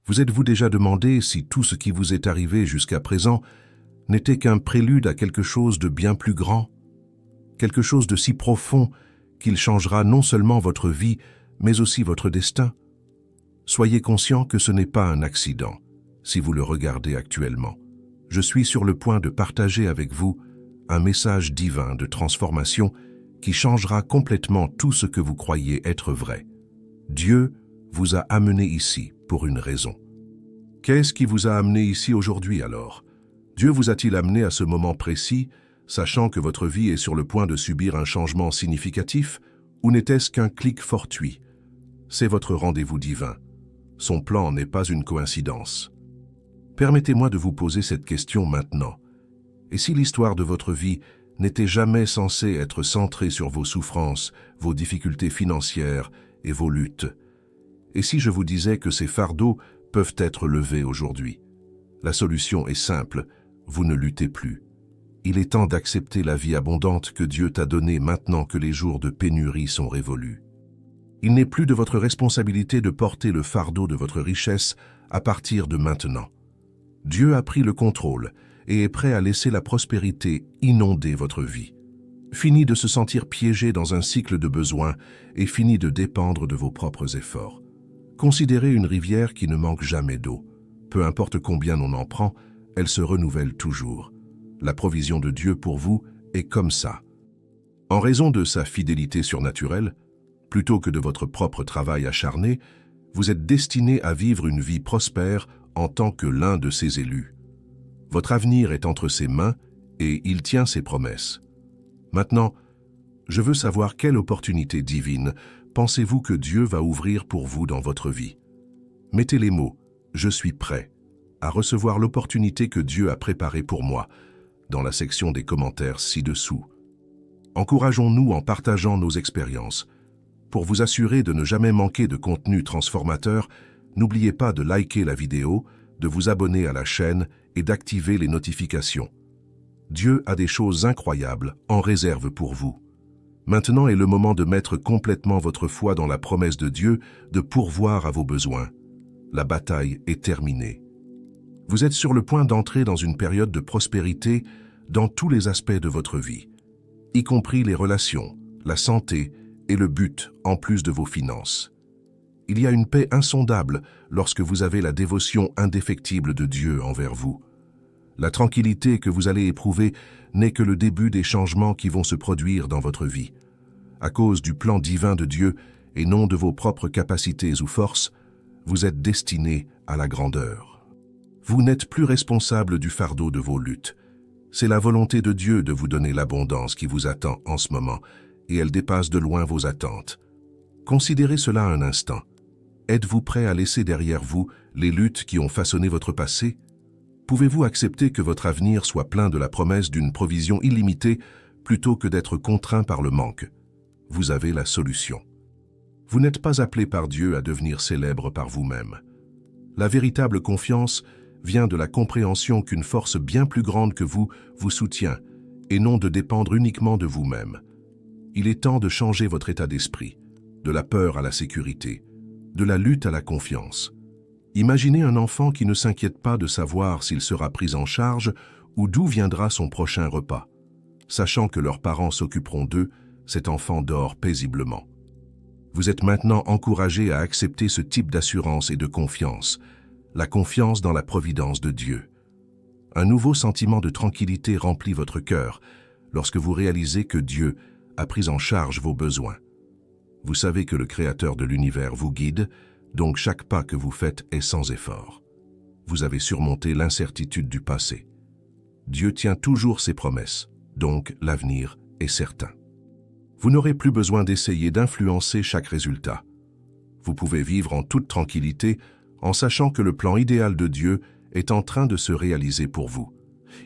Vous êtes-vous déjà demandé si tout ce qui vous est arrivé jusqu'à présent n'était qu'un prélude à quelque chose de bien plus grand, quelque chose de si profond qu'il changera non seulement votre vie, mais aussi votre destin? Soyez conscient que ce n'est pas un accident, si vous le regardez actuellement. Je suis sur le point de partager avec vous un message divin de transformation qui changera complètement tout ce que vous croyez être vrai. Dieu vous a amené ici pour une raison. Qu'est-ce qui vous a amené ici aujourd'hui alors? Dieu vous a-t-il amené à ce moment précis, sachant que votre vie est sur le point de subir un changement significatif, ou n'était-ce qu'un clic fortuit? C'est votre rendez-vous divin. Son plan n'est pas une coïncidence. Permettez-moi de vous poser cette question maintenant. Et si l'histoire de votre vie n'était jamais censée être centrée sur vos souffrances, vos difficultés financières et vos luttes? Et si je vous disais que ces fardeaux peuvent être levés aujourd'hui? La solution est simple, vous ne luttez plus. Il est temps d'accepter la vie abondante que Dieu t'a donnée maintenant que les jours de pénurie sont révolus. Il n'est plus de votre responsabilité de porter le fardeau de votre richesse à partir de maintenant. Dieu a pris le contrôle et est prêt à laisser la prospérité inonder votre vie. Fini de se sentir piégé dans un cycle de besoins et fini de dépendre de vos propres efforts. Considérez une rivière qui ne manque jamais d'eau. Peu importe combien on en prend, elle se renouvelle toujours. La provision de Dieu pour vous est comme ça. En raison de sa fidélité surnaturelle, plutôt que de votre propre travail acharné, vous êtes destiné à vivre une vie prospère en tant que l'un de ses élus. Votre avenir est entre ses mains et il tient ses promesses. Maintenant, je veux savoir quelle opportunité divine pensez-vous que Dieu va ouvrir pour vous dans votre vie? Mettez les mots « Je suis prêt » à recevoir l'opportunité que Dieu a préparée pour moi dans la section des commentaires ci-dessous. Encourageons-nous en partageant nos expériences. Pour vous assurer de ne jamais manquer de contenu transformateur, n'oubliez pas de liker la vidéo, de vous abonner à la chaîne et d'activer les notifications. Dieu a des choses incroyables en réserve pour vous. Maintenant est le moment de mettre complètement votre foi dans la promesse de Dieu de pourvoir à vos besoins. La bataille est terminée. Vous êtes sur le point d'entrer dans une période de prospérité dans tous les aspects de votre vie, y compris les relations, la santé et le but en plus de vos finances. Il y a une paix insondable lorsque vous avez la dévotion indéfectible de Dieu envers vous. La tranquillité que vous allez éprouver n'est que le début des changements qui vont se produire dans votre vie. À cause du plan divin de Dieu et non de vos propres capacités ou forces, vous êtes destiné à la grandeur. Vous n'êtes plus responsable du fardeau de vos luttes. C'est la volonté de Dieu de vous donner l'abondance qui vous attend en ce moment, et elle dépasse de loin vos attentes. Considérez cela un instant. Êtes-vous prêt à laisser derrière vous les luttes qui ont façonné votre passé? Pouvez-vous accepter que votre avenir soit plein de la promesse d'une provision illimitée plutôt que d'être contraint par le manque? Vous avez la solution. Vous n'êtes pas appelé par Dieu à devenir célèbre par vous-même. La véritable confiance vient de la compréhension qu'une force bien plus grande que vous vous soutient et non de dépendre uniquement de vous-même. Il est temps de changer votre état d'esprit, de la peur à la sécurité, de la lutte à la confiance. Imaginez un enfant qui ne s'inquiète pas de savoir s'il sera pris en charge ou d'où viendra son prochain repas. Sachant que leurs parents s'occuperont d'eux, cet enfant dort paisiblement. Vous êtes maintenant encouragé à accepter ce type d'assurance et de confiance, la confiance dans la providence de Dieu. Un nouveau sentiment de tranquillité remplit votre cœur lorsque vous réalisez que Dieu a pris en charge vos besoins. Vous savez que le Créateur de l'univers vous guide, donc chaque pas que vous faites est sans effort. Vous avez surmonté l'incertitude du passé. Dieu tient toujours ses promesses, donc l'avenir est certain. Vous n'aurez plus besoin d'essayer d'influencer chaque résultat. Vous pouvez vivre en toute tranquillité en sachant que le plan idéal de Dieu est en train de se réaliser pour vous.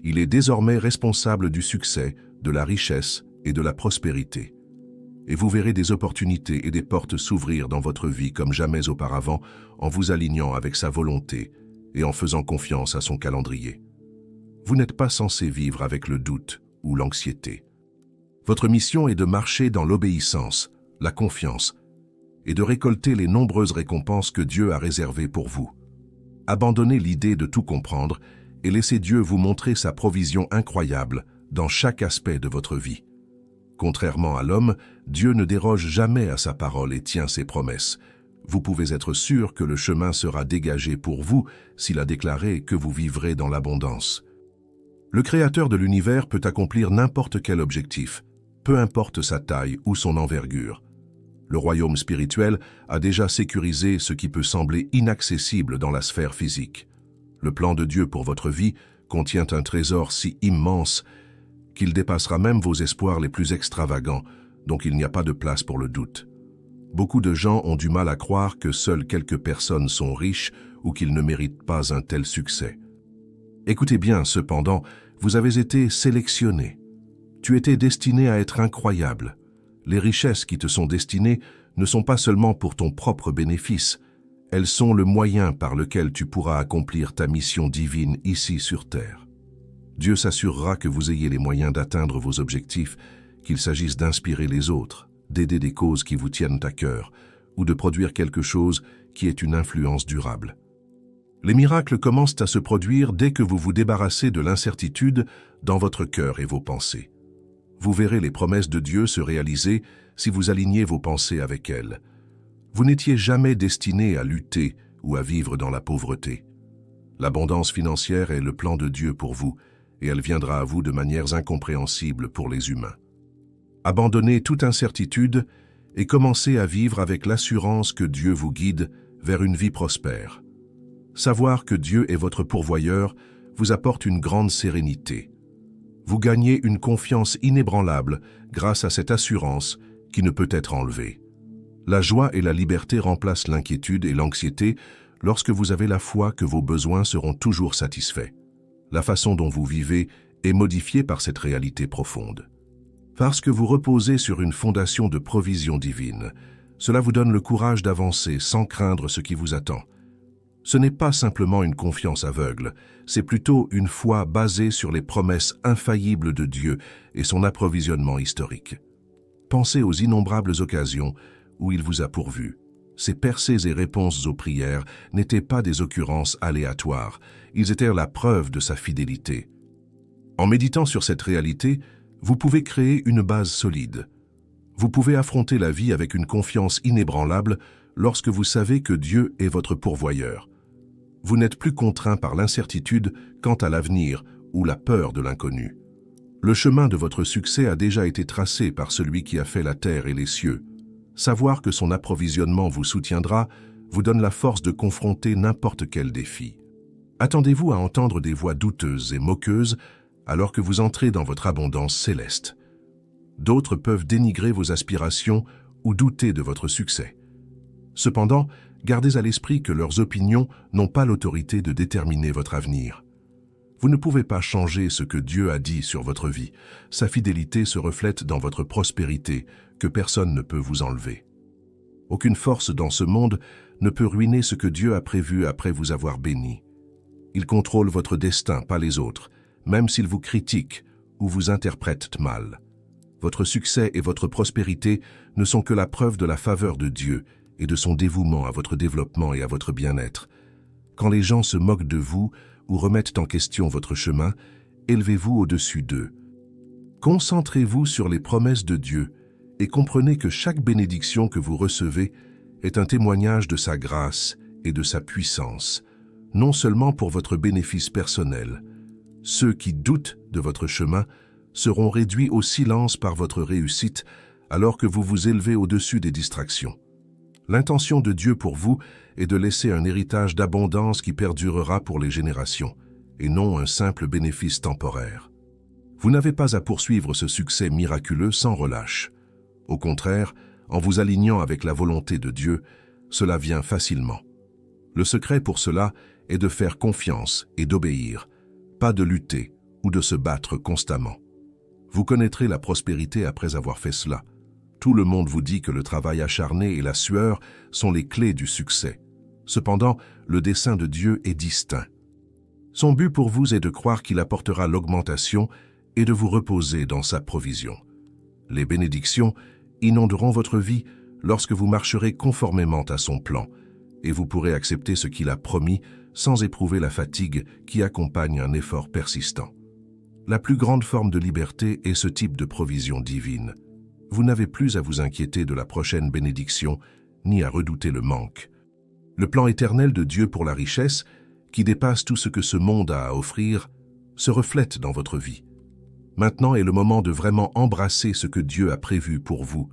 Il est désormais responsable du succès, de la richesse et de la prospérité. Et vous verrez des opportunités et des portes s'ouvrir dans votre vie comme jamais auparavant en vous alignant avec sa volonté et en faisant confiance à son calendrier. Vous n'êtes pas censé vivre avec le doute ou l'anxiété. Votre mission est de marcher dans l'obéissance, la confiance et de récolter les nombreuses récompenses que Dieu a réservées pour vous. Abandonnez l'idée de tout comprendre et laissez Dieu vous montrer sa provision incroyable dans chaque aspect de votre vie. Contrairement à l'homme, Dieu ne déroge jamais à sa parole et tient ses promesses. Vous pouvez être sûr que le chemin sera dégagé pour vous s'il a déclaré que vous vivrez dans l'abondance. Le Créateur de l'univers peut accomplir n'importe quel objectif, peu importe sa taille ou son envergure. Le royaume spirituel a déjà sécurisé ce qui peut sembler inaccessible dans la sphère physique. Le plan de Dieu pour votre vie contient un trésor si immense qu'il dépassera même vos espoirs les plus extravagants, donc il n'y a pas de place pour le doute. Beaucoup de gens ont du mal à croire que seules quelques personnes sont riches ou qu'ils ne méritent pas un tel succès. Écoutez bien, cependant, vous avez été sélectionné. Tu étais destiné à être incroyable. Les richesses qui te sont destinées ne sont pas seulement pour ton propre bénéfice, elles sont le moyen par lequel tu pourras accomplir ta mission divine ici sur terre. Dieu s'assurera que vous ayez les moyens d'atteindre vos objectifs, qu'il s'agisse d'inspirer les autres, d'aider des causes qui vous tiennent à cœur, ou de produire quelque chose qui ait une influence durable. Les miracles commencent à se produire dès que vous vous débarrassez de l'incertitude dans votre cœur et vos pensées. Vous verrez les promesses de Dieu se réaliser si vous alignez vos pensées avec elles. Vous n'étiez jamais destiné à lutter ou à vivre dans la pauvreté. L'abondance financière est le plan de Dieu pour vous, et elle viendra à vous de manières incompréhensibles pour les humains. Abandonnez toute incertitude et commencez à vivre avec l'assurance que Dieu vous guide vers une vie prospère. Savoir que Dieu est votre pourvoyeur vous apporte une grande sérénité. Vous gagnez une confiance inébranlable grâce à cette assurance qui ne peut être enlevée. La joie et la liberté remplacent l'inquiétude et l'anxiété lorsque vous avez la foi que vos besoins seront toujours satisfaits. La façon dont vous vivez est modifiée par cette réalité profonde. Parce que vous reposez sur une fondation de provision divine, cela vous donne le courage d'avancer sans craindre ce qui vous attend. Ce n'est pas simplement une confiance aveugle, c'est plutôt une foi basée sur les promesses infaillibles de Dieu et son approvisionnement historique. Pensez aux innombrables occasions où il vous a pourvu. Ces percées et réponses aux prières n'étaient pas des occurrences aléatoires, ils étaient la preuve de sa fidélité. En méditant sur cette réalité, vous pouvez créer une base solide. Vous pouvez affronter la vie avec une confiance inébranlable lorsque vous savez que Dieu est votre pourvoyeur. Vous n'êtes plus contraint par l'incertitude quant à l'avenir ou la peur de l'inconnu. Le chemin de votre succès a déjà été tracé par celui qui a fait la terre et les cieux. Savoir que son approvisionnement vous soutiendra vous donne la force de confronter n'importe quel défi. Attendez-vous à entendre des voix douteuses et moqueuses alors que vous entrez dans votre abondance céleste. D'autres peuvent dénigrer vos aspirations ou douter de votre succès. Cependant, gardez à l'esprit que leurs opinions n'ont pas l'autorité de déterminer votre avenir. Vous ne pouvez pas changer ce que Dieu a dit sur votre vie. Sa fidélité se reflète dans votre prospérité, que personne ne peut vous enlever. Aucune force dans ce monde ne peut ruiner ce que Dieu a prévu après vous avoir béni. Il contrôle votre destin, pas les autres, même s'ils vous critiquent ou vous interprètent mal. Votre succès et votre prospérité ne sont que la preuve de la faveur de Dieu et de son dévouement à votre développement et à votre bien-être. Quand les gens se moquent de vous ou remettent en question votre chemin, élevez-vous au-dessus d'eux. Concentrez-vous sur les promesses de Dieu et comprenez que chaque bénédiction que vous recevez est un témoignage de sa grâce et de sa puissance, non seulement pour votre bénéfice personnel. Ceux qui doutent de votre chemin seront réduits au silence par votre réussite alors que vous vous élevez au-dessus des distractions. L'intention de Dieu pour vous est de laisser un héritage d'abondance qui perdurera pour les générations, et non un simple bénéfice temporaire. Vous n'avez pas à poursuivre ce succès miraculeux sans relâche. Au contraire, en vous alignant avec la volonté de Dieu, cela vient facilement. Le secret pour cela est de faire confiance et d'obéir, pas de lutter ou de se battre constamment. Vous connaîtrez la prospérité après avoir fait cela. Tout le monde vous dit que le travail acharné et la sueur sont les clés du succès. Cependant, le dessein de Dieu est distinct. Son but pour vous est de croire qu'il apportera l'augmentation et de vous reposer dans sa provision. Les bénédictions inonderont votre vie lorsque vous marcherez conformément à son plan, et vous pourrez accepter ce qu'il a promis sans éprouver la fatigue qui accompagne un effort persistant. La plus grande forme de liberté est ce type de provision divine. Vous n'avez plus à vous inquiéter de la prochaine bénédiction, ni à redouter le manque. Le plan éternel de Dieu pour la richesse, qui dépasse tout ce que ce monde a à offrir, se reflète dans votre vie. Maintenant est le moment de vraiment embrasser ce que Dieu a prévu pour vous.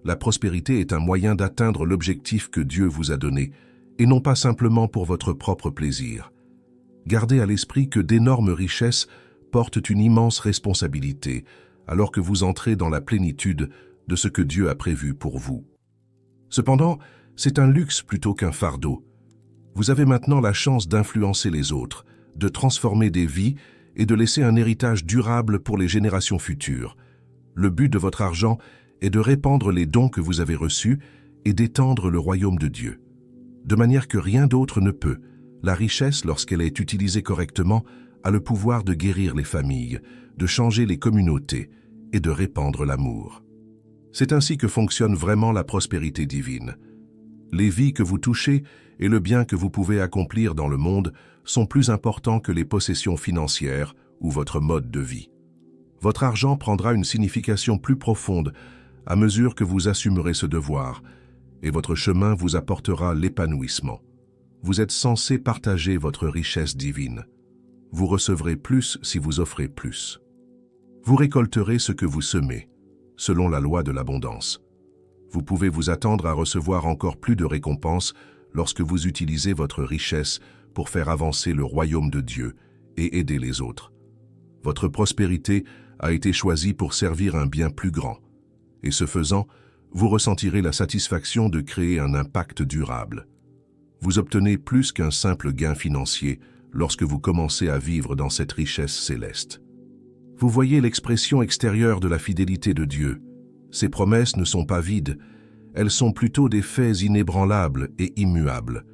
La prospérité est un moyen d'atteindre l'objectif que Dieu vous a donné, et non pas simplement pour votre propre plaisir. Gardez à l'esprit que d'énormes richesses portent une immense responsabilité, alors que vous entrez dans la plénitude de ce que Dieu a prévu pour vous. Cependant, c'est un luxe plutôt qu'un fardeau. Vous avez maintenant la chance d'influencer les autres, de transformer des vies et de laisser un héritage durable pour les générations futures. Le but de votre argent est de répandre les dons que vous avez reçus et d'étendre le royaume de Dieu. De manière que rien d'autre ne peut, la richesse, lorsqu'elle est utilisée correctement, a le pouvoir de guérir les familles, de changer les communautés et de répandre l'amour. C'est ainsi que fonctionne vraiment la prospérité divine. Les vies que vous touchez et le bien que vous pouvez accomplir dans le monde sont plus importants que les possessions financières ou votre mode de vie. Votre argent prendra une signification plus profonde à mesure que vous assumerez ce devoir, et votre chemin vous apportera l'épanouissement. Vous êtes censé partager votre richesse divine. Vous recevrez plus si vous offrez plus. Vous récolterez ce que vous semez, selon la loi de l'abondance. Vous pouvez vous attendre à recevoir encore plus de récompenses lorsque vous utilisez votre richesse pour faire avancer le royaume de Dieu et aider les autres. Votre prospérité a été choisie pour servir un bien plus grand, et ce faisant, vous ressentirez la satisfaction de créer un impact durable. Vous obtenez plus qu'un simple gain financier lorsque vous commencez à vivre dans cette richesse céleste. Vous voyez l'expression extérieure de la fidélité de Dieu. Ses promesses ne sont pas vides, elles sont plutôt des faits inébranlables et immuables.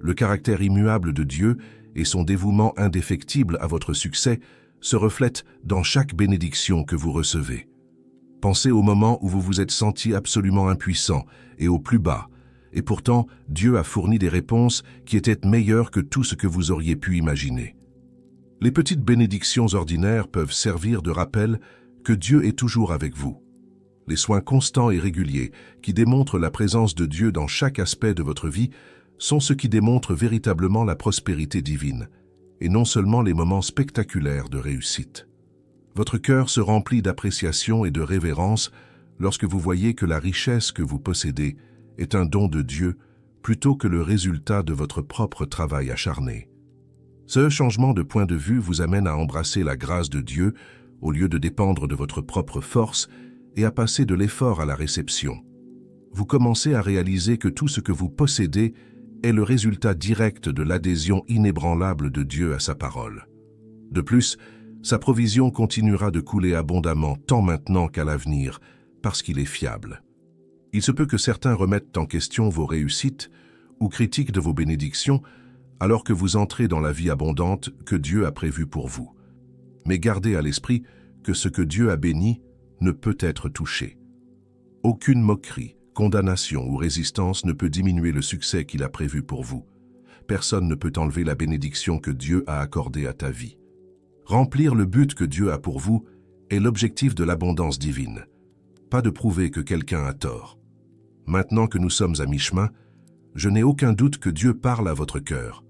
Le caractère immuable de Dieu et son dévouement indéfectible à votre succès se reflètent dans chaque bénédiction que vous recevez. Pensez au moment où vous vous êtes senti absolument impuissant et au plus bas, et pourtant Dieu a fourni des réponses qui étaient meilleures que tout ce que vous auriez pu imaginer. Les petites bénédictions ordinaires peuvent servir de rappel que Dieu est toujours avec vous. Les soins constants et réguliers qui démontrent la présence de Dieu dans chaque aspect de votre vie sont ce qui démontre véritablement la prospérité divine, et non seulement les moments spectaculaires de réussite. Votre cœur se remplit d'appréciation et de révérence lorsque vous voyez que la richesse que vous possédez est un don de Dieu plutôt que le résultat de votre propre travail acharné. Ce changement de point de vue vous amène à embrasser la grâce de Dieu au lieu de dépendre de votre propre force et à passer de l'effort à la réception. Vous commencez à réaliser que tout ce que vous possédez est le résultat direct de l'adhésion inébranlable de Dieu à sa parole. De plus, sa provision continuera de couler abondamment tant maintenant qu'à l'avenir, parce qu'il est fiable. Il se peut que certains remettent en question vos réussites ou critiquent de vos bénédictions, alors que vous entrez dans la vie abondante que Dieu a prévue pour vous. Mais gardez à l'esprit que ce que Dieu a béni ne peut être touché. Aucune moquerie, condamnation ou résistance ne peut diminuer le succès qu'il a prévu pour vous. Personne ne peut enlever la bénédiction que Dieu a accordée à ta vie. Remplir le but que Dieu a pour vous est l'objectif de l'abondance divine. Pas de prouver que quelqu'un a tort. Maintenant que nous sommes à mi-chemin, je n'ai aucun doute que Dieu parle à votre cœur.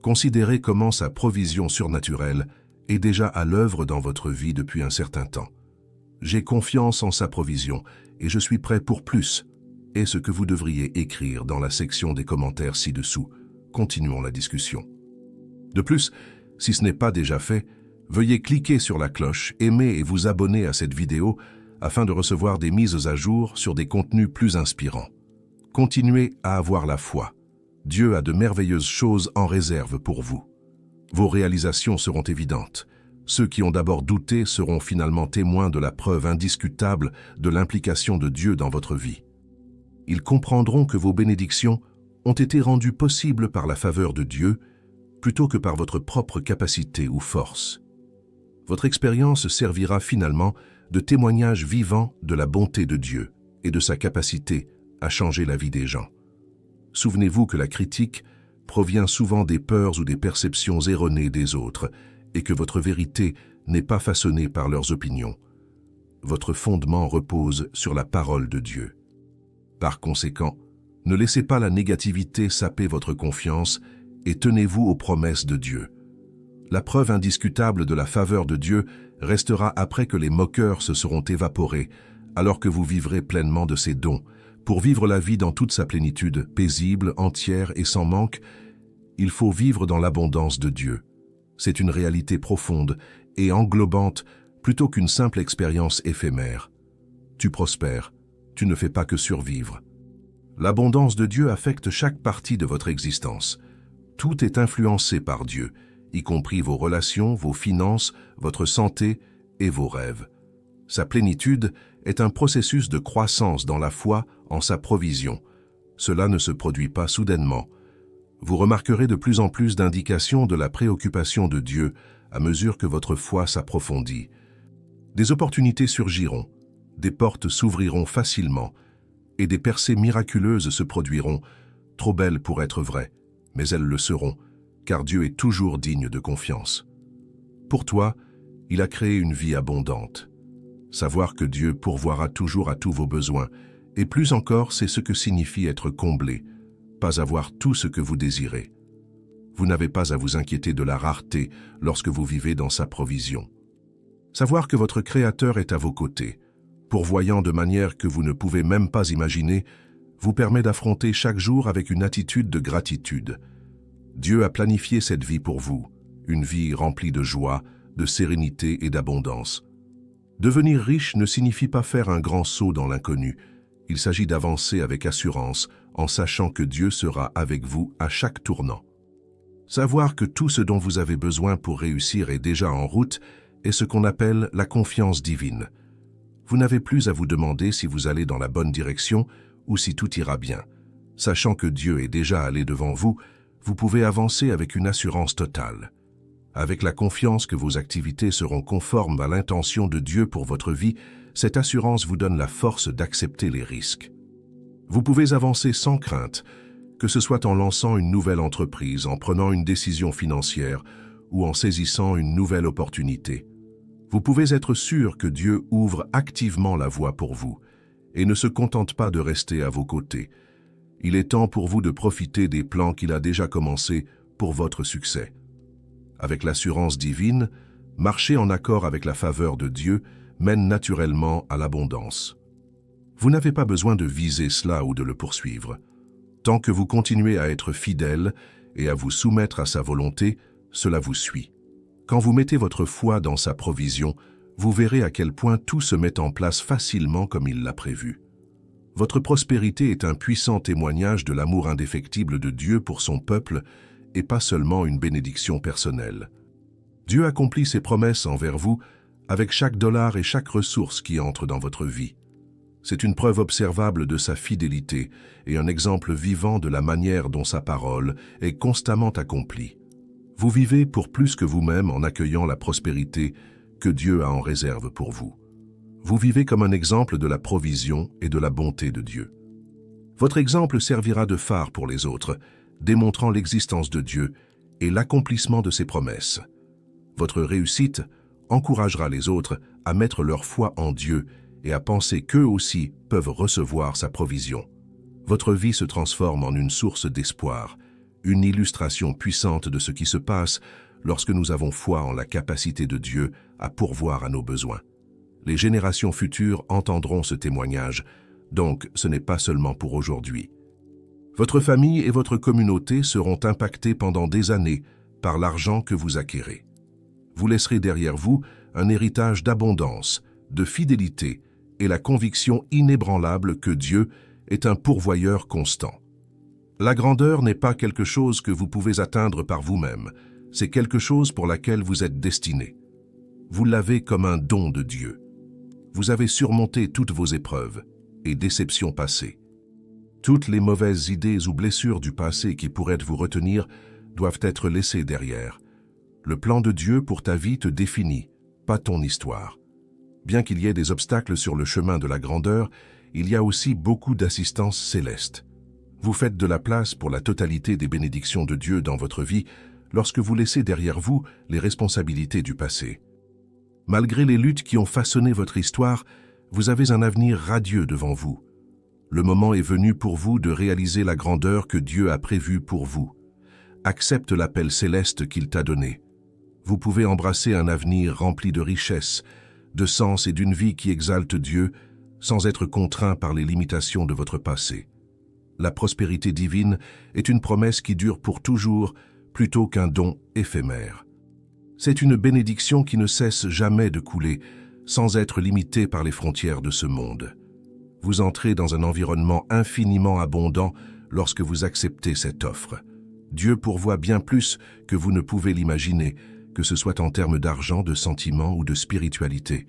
Considérez comment sa provision surnaturelle est déjà à l'œuvre dans votre vie depuis un certain temps. J'ai confiance en sa provision et je suis prêt pour plus, est ce que vous devriez écrire dans la section des commentaires ci-dessous. Continuons la discussion. De plus, si ce n'est pas déjà fait, veuillez cliquer sur la cloche, aimer et vous abonner à cette vidéo afin de recevoir des mises à jour sur des contenus plus inspirants. Continuez à avoir la foi. Dieu a de merveilleuses choses en réserve pour vous. Vos réalisations seront évidentes. Ceux qui ont d'abord douté seront finalement témoins de la preuve indiscutable de l'implication de Dieu dans votre vie. Ils comprendront que vos bénédictions ont été rendues possibles par la faveur de Dieu plutôt que par votre propre capacité ou force. Votre expérience servira finalement de témoignage vivant de la bonté de Dieu et de sa capacité à changer la vie des gens. Souvenez-vous que la critique, provient souvent des peurs ou des perceptions erronées des autres, et que votre vérité n'est pas façonnée par leurs opinions. Votre fondement repose sur la parole de Dieu. Par conséquent, ne laissez pas la négativité saper votre confiance et tenez-vous aux promesses de Dieu. La preuve indiscutable de la faveur de Dieu restera après que les moqueurs se seront évaporés, alors que vous vivrez pleinement de ses dons. Pour vivre la vie dans toute sa plénitude, paisible, entière et sans manque, il faut vivre dans l'abondance de Dieu. C'est une réalité profonde et englobante plutôt qu'une simple expérience éphémère. Tu prospères, tu ne fais pas que survivre. L'abondance de Dieu affecte chaque partie de votre existence. Tout est influencé par Dieu, y compris vos relations, vos finances, votre santé et vos rêves. Sa plénitude est un processus de croissance dans la foi en sa provision. Cela ne se produit pas soudainement. Vous remarquerez de plus en plus d'indications de la préoccupation de Dieu à mesure que votre foi s'approfondit. Des opportunités surgiront, des portes s'ouvriront facilement et des percées miraculeuses se produiront, trop belles pour être vraies, mais elles le seront, car Dieu est toujours digne de confiance. Pour toi, il a créé une vie abondante. Savoir que Dieu pourvoira toujours à tous vos besoins, et plus encore, c'est ce que signifie être comblé, pas avoir tout ce que vous désirez. Vous n'avez pas à vous inquiéter de la rareté lorsque vous vivez dans sa provision. Savoir que votre Créateur est à vos côtés, pourvoyant de manière que vous ne pouvez même pas imaginer, vous permet d'affronter chaque jour avec une attitude de gratitude. Dieu a planifié cette vie pour vous, une vie remplie de joie, de sérénité et d'abondance. Devenir riche ne signifie pas faire un grand saut dans l'inconnu. Il s'agit d'avancer avec assurance, en sachant que Dieu sera avec vous à chaque tournant. Savoir que tout ce dont vous avez besoin pour réussir est déjà en route est ce qu'on appelle la confiance divine. Vous n'avez plus à vous demander si vous allez dans la bonne direction ou si tout ira bien. Sachant que Dieu est déjà allé devant vous, vous pouvez avancer avec une assurance totale. Avec la confiance que vos activités seront conformes à l'intention de Dieu pour votre vie, cette assurance vous donne la force d'accepter les risques. Vous pouvez avancer sans crainte, que ce soit en lançant une nouvelle entreprise, en prenant une décision financière ou en saisissant une nouvelle opportunité. Vous pouvez être sûr que Dieu ouvre activement la voie pour vous et ne se contente pas de rester à vos côtés. Il est temps pour vous de profiter des plans qu'il a déjà commencés pour votre succès. Avec l'assurance divine, marcher en accord avec la faveur de Dieu mène naturellement à l'abondance. Vous n'avez pas besoin de viser cela ou de le poursuivre. Tant que vous continuez à être fidèle et à vous soumettre à sa volonté, cela vous suit. Quand vous mettez votre foi dans sa provision, vous verrez à quel point tout se met en place facilement comme il l'a prévu. Votre prospérité est un puissant témoignage de l'amour indéfectible de Dieu pour son peuple et pas seulement une bénédiction personnelle. Dieu accomplit ses promesses envers vous avec chaque dollar et chaque ressource qui entre dans votre vie. C'est une preuve observable de sa fidélité et un exemple vivant de la manière dont sa parole est constamment accomplie. Vous vivez pour plus que vous-même en accueillant la prospérité que Dieu a en réserve pour vous. Vous vivez comme un exemple de la provision et de la bonté de Dieu. Votre exemple servira de phare pour les autres, démontrant l'existence de Dieu et l'accomplissement de ses promesses. Votre réussite encouragera les autres à mettre leur foi en Dieu et à penser qu'eux aussi peuvent recevoir sa provision. Votre vie se transforme en une source d'espoir, une illustration puissante de ce qui se passe lorsque nous avons foi en la capacité de Dieu à pourvoir à nos besoins. Les générations futures entendront ce témoignage, donc ce n'est pas seulement pour aujourd'hui. Votre famille et votre communauté seront impactées pendant des années par l'argent que vous acquérez. Vous laisserez derrière vous un héritage d'abondance, de fidélité et la conviction inébranlable que Dieu est un pourvoyeur constant. La grandeur n'est pas quelque chose que vous pouvez atteindre par vous-même, c'est quelque chose pour laquelle vous êtes destiné. Vous l'avez comme un don de Dieu. Vous avez surmonté toutes vos épreuves et déceptions passées. Toutes les mauvaises idées ou blessures du passé qui pourraient vous retenir doivent être laissées derrière. Le plan de Dieu pour ta vie te définit, pas ton histoire. Bien qu'il y ait des obstacles sur le chemin de la grandeur, il y a aussi beaucoup d'assistance céleste. Vous faites de la place pour la totalité des bénédictions de Dieu dans votre vie lorsque vous laissez derrière vous les responsabilités du passé. Malgré les luttes qui ont façonné votre histoire, vous avez un avenir radieux devant vous. Le moment est venu pour vous de réaliser la grandeur que Dieu a prévue pour vous. Accepte l'appel céleste qu'il t'a donné. Vous pouvez embrasser un avenir rempli de richesse, de sens et d'une vie qui exalte Dieu sans être contraint par les limitations de votre passé. La prospérité divine est une promesse qui dure pour toujours plutôt qu'un don éphémère. C'est une bénédiction qui ne cesse jamais de couler sans être limitée par les frontières de ce monde. Vous entrez dans un environnement infiniment abondant lorsque vous acceptez cette offre. Dieu pourvoit bien plus que vous ne pouvez l'imaginer, que ce soit en termes d'argent, de sentiments ou de spiritualité.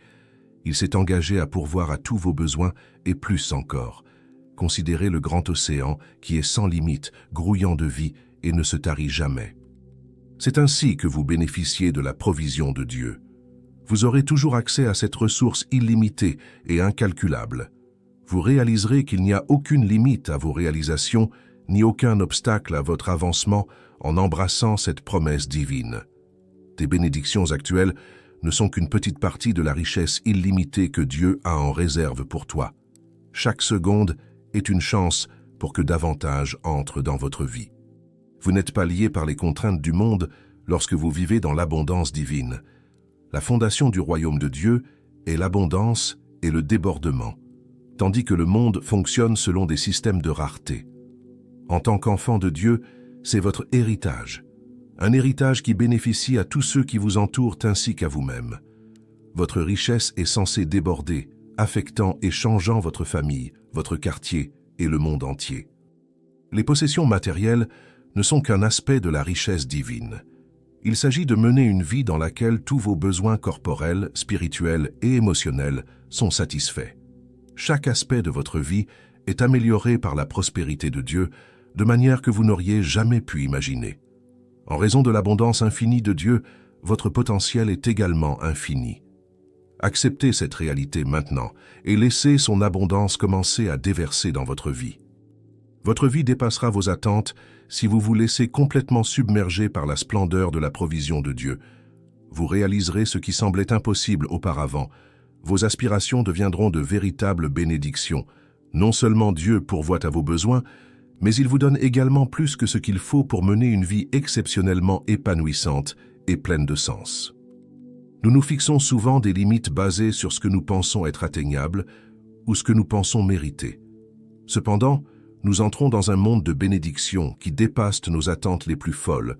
Il s'est engagé à pourvoir à tous vos besoins et plus encore. Considérez le grand océan qui est sans limite, grouillant de vie et ne se tarit jamais. C'est ainsi que vous bénéficiez de la provision de Dieu. Vous aurez toujours accès à cette ressource illimitée et incalculable. Vous réaliserez qu'il n'y a aucune limite à vos réalisations, ni aucun obstacle à votre avancement en embrassant cette promesse divine. Tes bénédictions actuelles ne sont qu'une petite partie de la richesse illimitée que Dieu a en réserve pour toi. Chaque seconde est une chance pour que davantage entre dans votre vie. Vous n'êtes pas lié par les contraintes du monde lorsque vous vivez dans l'abondance divine. La fondation du royaume de Dieu est l'abondance et le débordement, tandis que le monde fonctionne selon des systèmes de rareté. En tant qu'enfant de Dieu, c'est votre héritage. Un héritage qui bénéficie à tous ceux qui vous entourent ainsi qu'à vous-même. Votre richesse est censée déborder, affectant et changeant votre famille, votre quartier et le monde entier. Les possessions matérielles ne sont qu'un aspect de la richesse divine. Il s'agit de mener une vie dans laquelle tous vos besoins corporels, spirituels et émotionnels sont satisfaits. Chaque aspect de votre vie est amélioré par la prospérité de Dieu de manière que vous n'auriez jamais pu imaginer. En raison de l'abondance infinie de Dieu, votre potentiel est également infini. Acceptez cette réalité maintenant et laissez son abondance commencer à déverser dans votre vie. Votre vie dépassera vos attentes si vous vous laissez complètement submerger par la splendeur de la provision de Dieu. Vous réaliserez ce qui semblait impossible auparavant. Vos aspirations deviendront de véritables bénédictions. Non seulement Dieu pourvoit à vos besoins, mais il vous donne également plus que ce qu'il faut pour mener une vie exceptionnellement épanouissante et pleine de sens. Nous nous fixons souvent des limites basées sur ce que nous pensons être atteignable ou ce que nous pensons mériter. Cependant, nous entrons dans un monde de bénédictions qui dépasse nos attentes les plus folles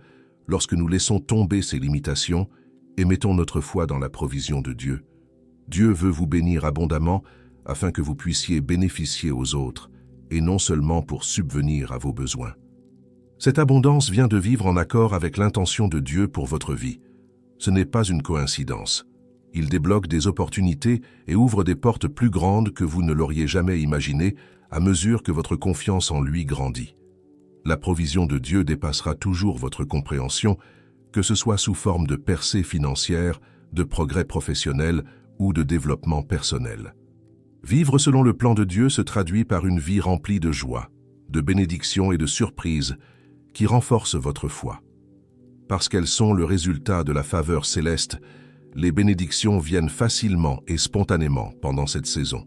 lorsque nous laissons tomber ces limitations et mettons notre foi dans la provision de Dieu. Dieu veut vous bénir abondamment afin que vous puissiez bénéficier aux autres et non seulement pour subvenir à vos besoins. Cette abondance vient de vivre en accord avec l'intention de Dieu pour votre vie. Ce n'est pas une coïncidence. Il débloque des opportunités et ouvre des portes plus grandes que vous ne l'auriez jamais imaginées à mesure que votre confiance en lui grandit. La provision de Dieu dépassera toujours votre compréhension, que ce soit sous forme de percées financières, de progrès professionnels ou de développement personnel. Vivre selon le plan de Dieu se traduit par une vie remplie de joie, de bénédictions et de surprises qui renforcent votre foi. Parce qu'elles sont le résultat de la faveur céleste, les bénédictions viennent facilement et spontanément pendant cette saison.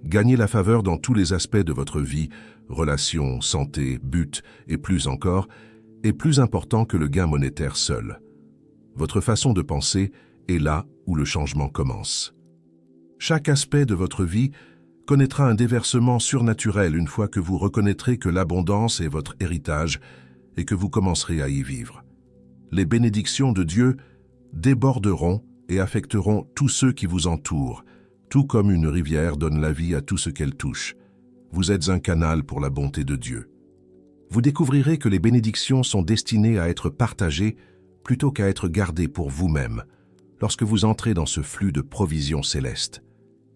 Gagner la faveur dans tous les aspects de votre vie, relations, santé, buts et plus encore, est plus important que le gain monétaire seul. Votre façon de penser est là où le changement commence. Chaque aspect de votre vie connaîtra un déversement surnaturel une fois que vous reconnaîtrez que l'abondance est votre héritage et que vous commencerez à y vivre. Les bénédictions de Dieu déborderont et affecteront tous ceux qui vous entourent, tout comme une rivière donne la vie à tout ce qu'elle touche. Vous êtes un canal pour la bonté de Dieu. Vous découvrirez que les bénédictions sont destinées à être partagées plutôt qu'à être gardées pour vous-même lorsque vous entrez dans ce flux de provisions célestes.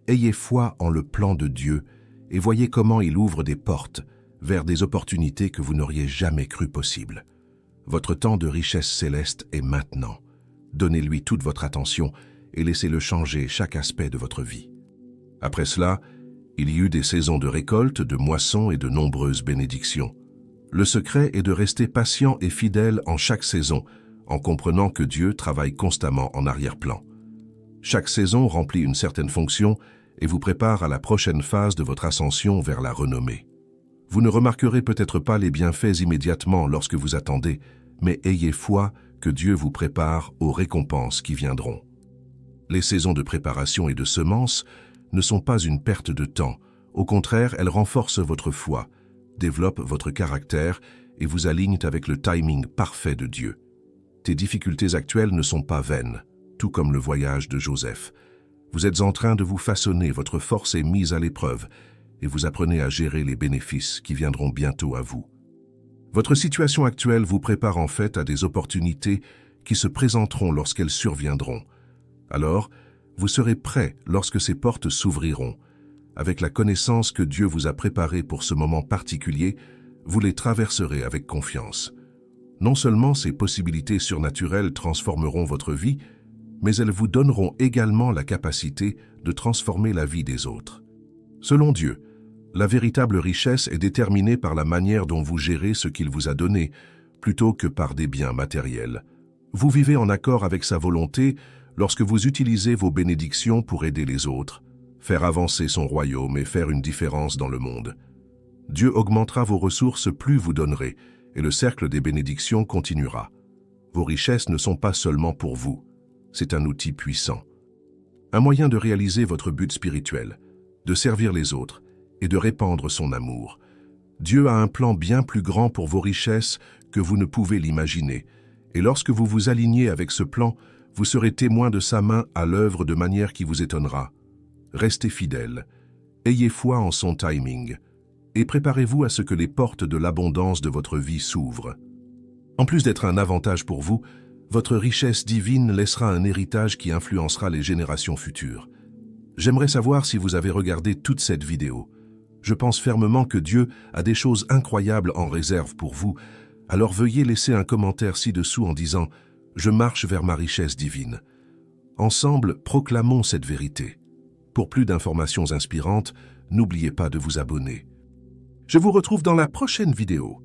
Ayez foi en le plan de Dieu et voyez comment il ouvre des portes vers des opportunités que vous n'auriez jamais cru possibles. Votre temps de richesse céleste est maintenant. Donnez-lui toute votre attention et laissez-le changer chaque aspect de votre vie. Après cela, Il y eut des saisons de récolte, de moissons et de nombreuses bénédictions. Le secret est de rester patient et fidèle en chaque saison, en comprenant que Dieu travaille constamment en arrière-plan. Chaque saison remplit une certaine fonction et vous prépare à la prochaine phase de votre ascension vers la renommée. Vous ne remarquerez peut-être pas les bienfaits immédiatement lorsque vous attendez, mais ayez foi que Dieu vous prépare aux récompenses qui viendront. Les saisons de préparation et de semences ne sont pas une perte de temps. Au contraire, elles renforcent votre foi, développent votre caractère et vous alignent avec le timing parfait de Dieu. Tes difficultés actuelles ne sont pas vaines, tout comme le voyage de Joseph. Vous êtes en train de vous façonner, votre force est mise à l'épreuve et vous apprenez à gérer les bénéfices qui viendront bientôt à vous. Votre situation actuelle vous prépare en fait à des opportunités qui se présenteront lorsqu'elles surviendront. Alors, vous serez prêt lorsque ces portes s'ouvriront. Avec la connaissance que Dieu vous a préparée pour ce moment particulier, vous les traverserez avec confiance. Non seulement ces possibilités surnaturelles transformeront votre vie, mais elles vous donneront également la capacité de transformer la vie des autres. Selon Dieu, la véritable richesse est déterminée par la manière dont vous gérez ce qu'il vous a donné, plutôt que par des biens matériels. Vous vivez en accord avec sa volonté lorsque vous utilisez vos bénédictions pour aider les autres, faire avancer son royaume et faire une différence dans le monde. Dieu augmentera vos ressources plus vous donnerez, et le cercle des bénédictions continuera. Vos richesses ne sont pas seulement pour vous, c'est un outil puissant. Un moyen de réaliser votre but spirituel, de servir les autres et de répandre son amour. Dieu a un plan bien plus grand pour vos richesses que vous ne pouvez l'imaginer, et lorsque vous vous alignez avec ce plan, vous serez témoin de sa main à l'œuvre de manière qui vous étonnera. Restez fidèle, ayez foi en son timing, et préparez-vous à ce que les portes de l'abondance de votre vie s'ouvrent. En plus d'être un avantage pour vous, votre richesse divine laissera un héritage qui influencera les générations futures. J'aimerais savoir si vous avez regardé toute cette vidéo. Je pense fermement que Dieu a des choses incroyables en réserve pour vous, alors veuillez laisser un commentaire ci-dessous en disant « Je marche vers ma richesse divine ». Ensemble, proclamons cette vérité. Pour plus d'informations inspirantes, n'oubliez pas de vous abonner. Je vous retrouve dans la prochaine vidéo.